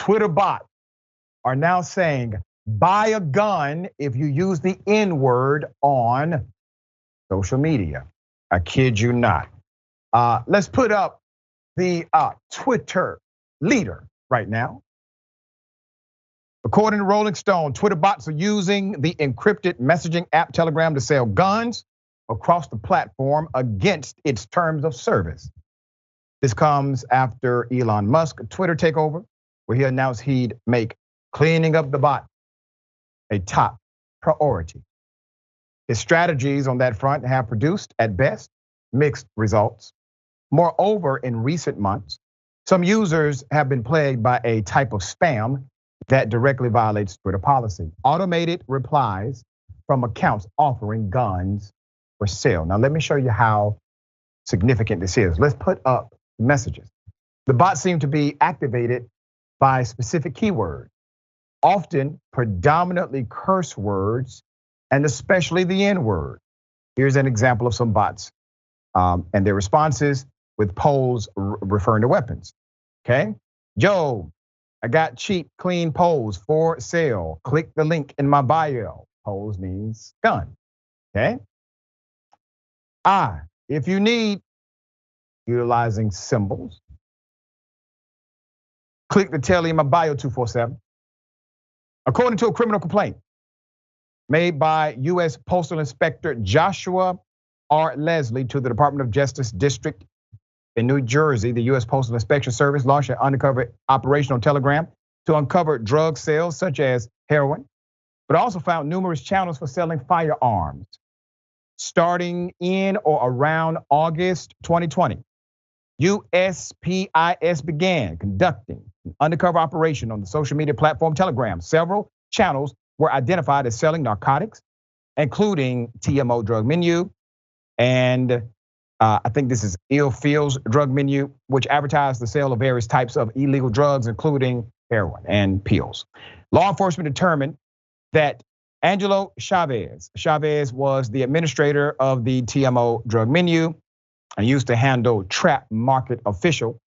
Twitter bots are now saying, buy a gun if you use the N-word on social media. I kid you not. Let's put up the Twitter leader right now. According to Rolling Stone, Twitter bots are using the encrypted messaging app Telegram to sell guns across the platform against its terms of service. This comes after Elon Musk Twitter takeover, where he announced he'd make cleaning up the bot a top priority. His strategies on that front have produced, at best, mixed results. Moreover, in recent months, some users have been plagued by a type of spam that directly violates Twitter policy. Automated replies from accounts offering guns for sale. Now let me show you how significant this is. Let's put up messages. The bots seem to be activated by specific keywords, often predominantly curse words, and especially the N-word. Here's an example of some bots and their responses with polls referring to weapons. Okay, yo, I got cheap, clean poles for sale. Click the link in my bio. Poles means gun. Okay. If you need, utilizing symbols. Click the telly in my bio 247. According to a criminal complaint made by U.S. Postal Inspector Joshua R. Leslie to the Department of Justice District in New Jersey, the U.S. Postal Inspection Service launched an undercover operation on Telegram to uncover drug sales such as heroin, but also found numerous channels for selling firearms. Starting in or around August 2020, USPIS began conducting an undercover operation on the social media platform Telegram. Several channels were identified as selling narcotics, including TMO drug menu, and I think this is Ill Feels drug menu, which advertised the sale of various types of illegal drugs, including heroin and pills. Law enforcement determined that Angelo Chavez was the administrator of the TMO drug menu and used to handle trap market official,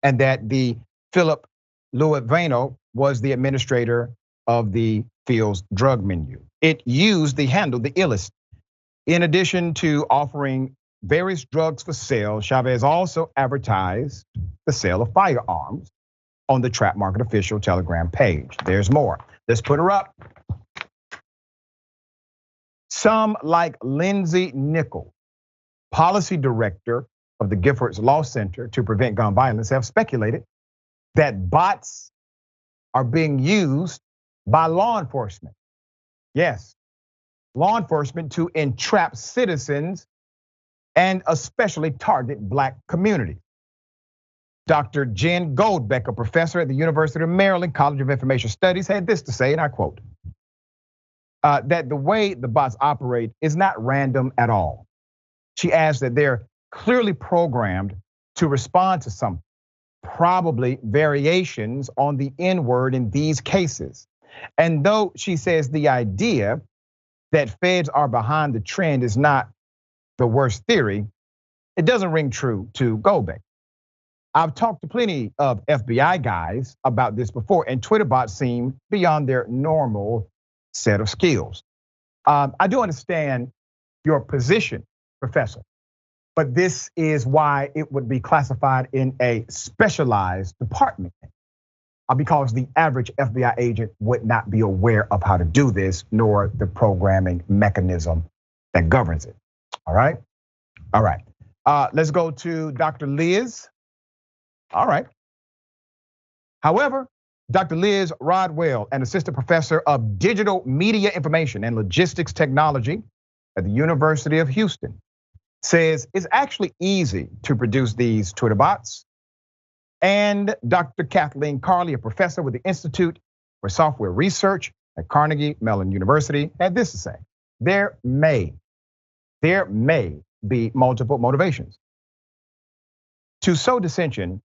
and that the Philip Luevano was the administrator of the Feels drug menu. It used the handle, the illest. In addition to offering various drugs for sale, Chavez also advertised the sale of firearms on the Trap Market Official Telegram page. There's more. Let's put her up. Some like Lindsay Nichol, policy director of the Giffords Law Center to Prevent Gun Violence, have speculated that bots are being used by law enforcement. Yes, law enforcement to entrap citizens and especially target Black communities. Dr. Jen Goldbeck, a professor at the University of Maryland College of Information Studies, had this to say, and I quote, that the way the bots operate is not random at all. She adds that they're clearly programmed to respond to some, probably variations on the N-word in these cases. And though she says the idea that feds are behind the trend is not the worst theory, it doesn't ring true to Goldbeck. I've talked to plenty of FBI guys about this before, and Twitter bots seem beyond their normal set of skills. I do understand your position, Professor, but this is why it would be classified in a specialized department, because the average FBI agent would not be aware of how to do this, nor the programming mechanism that governs it. All right. Let's go to Dr. Liz. All right. However, Dr. Liz Rodwell, an assistant professor of digital media information and logistics technology at the University of Houston, says it's actually easy to produce these Twitter bots. And Dr. Kathleen Carley, a professor with the Institute for Software Research at Carnegie Mellon University, had this to say: there may be multiple motivations to sow dissension,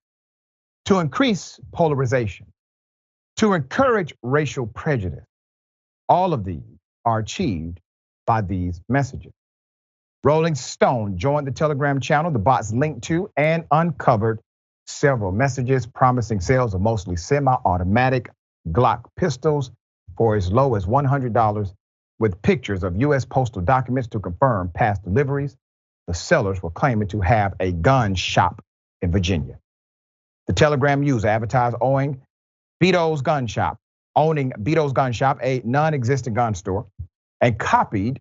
to increase polarization, to encourage racial prejudice. All of these are achieved by these messages. Rolling Stone joined the Telegram channel the bots linked to and uncovered several messages promising sales of mostly semi-automatic Glock pistols for as low as $100, with pictures of US postal documents to confirm past deliveries. The sellers were claiming to have a gun shop in Virginia. The Telegram user advertised owning Beato's Gun Shop, a non-existent gun store, and copied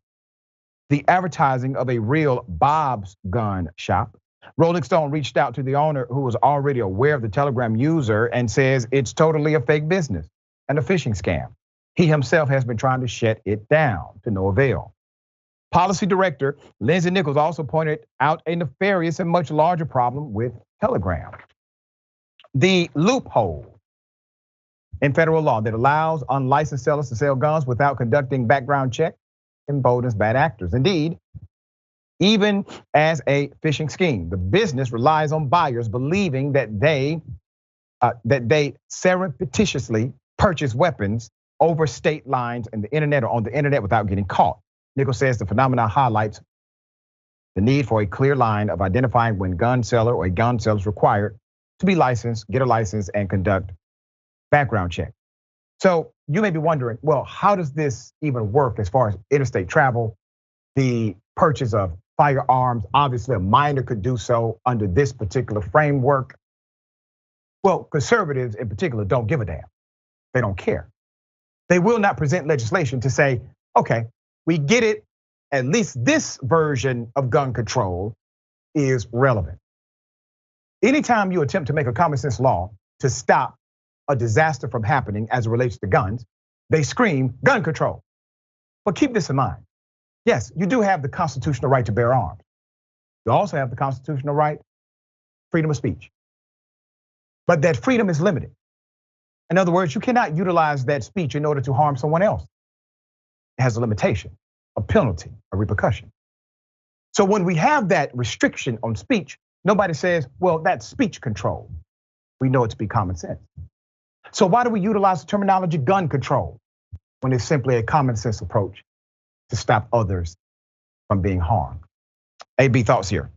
the advertising of a real Bob's Gun Shop. Rolling Stone reached out to the owner, who was already aware of the Telegram user, and says it's totally a fake business and a phishing scam. He himself has been trying to shut it down to no avail. Policy Director Lindsay Nichols also pointed out a nefarious and much larger problem with Telegram. The loophole in federal law that allows unlicensed sellers to sell guns without conducting background check emboldens bad actors. Indeed, even as a phishing scheme, the business relies on buyers believing that they surreptitiously purchase weapons over state lines and the internet or on the internet without getting caught. Nichols says the phenomenon highlights the need for a clear line of identifying when gun seller or a gun seller is required to be licensed, get a license, and conduct background check. So you may be wondering, well, how does this even work as far as interstate travel, the purchase of firearms? Obviously, a minor could do so under this particular framework. Well, conservatives in particular don't give a damn. They don't care. They will not present legislation to say, okay, we get it, at least this version of gun control is relevant. Anytime you attempt to make a common sense law to stop a disaster from happening as it relates to guns, they scream gun control. But keep this in mind. Yes, you do have the constitutional right to bear arms. You also have the constitutional right, freedom of speech. But that freedom is limited. In other words, you cannot utilize that speech in order to harm someone else. It has a limitation, a penalty, a repercussion. So when we have that restriction on speech, nobody says, well, that's speech control. We know it to be common sense. So why do we utilize the terminology gun control when it's simply a common sense approach to stop others from being harmed? AB, thoughts here?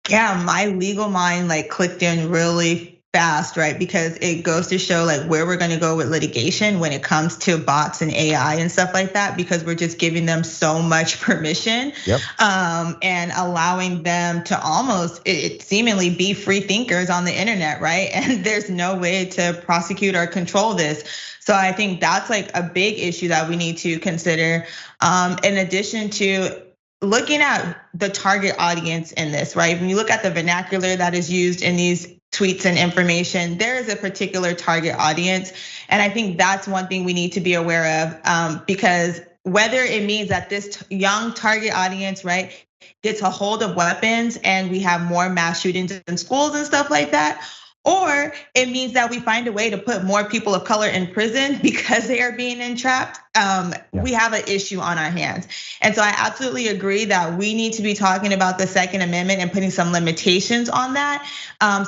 Yeah, my legal mind like clicked in really fast, right? Because it goes to show like where we're gonna go with litigation when it comes to bots and AI and stuff like that, because we're just giving them so much permission. Yep. And allowing them to almost it seemingly be free thinkers on the internet, right? And there's no way to prosecute or control this. So I think that's like a big issue that we need to consider. In addition to looking at the target audience in this, right? When you look at the vernacular that is used in these tweets and information, there is a particular target audience. And I think that's one thing we need to be aware of, because whether it means that this young target audience, right, gets a hold of weapons and we have more mass shootings in schools and stuff like that, or it means that we find a way to put more people of color in prison because they are being entrapped. We have an issue on our hands. And so I absolutely agree that we need to be talking about the Second Amendment and putting some limitations on that,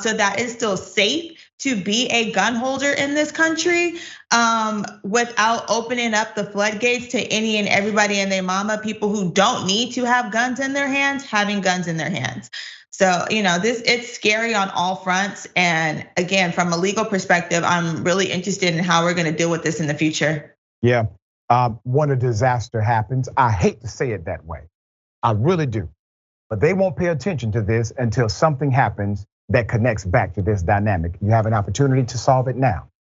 so that it's still safe to be a gun holder in this country, without opening up the floodgates to any and everybody and their mama, people who don't need to have guns in their hands, having guns in their hands. So, it's scary on all fronts. And again, from a legal perspective, I'm really interested in how we're gonna deal with this in the future. Yeah, when a disaster happens, I hate to say it that way, I really do. But they won't pay attention to this until something happens that connects back to this dynamic. You have an opportunity to solve it now.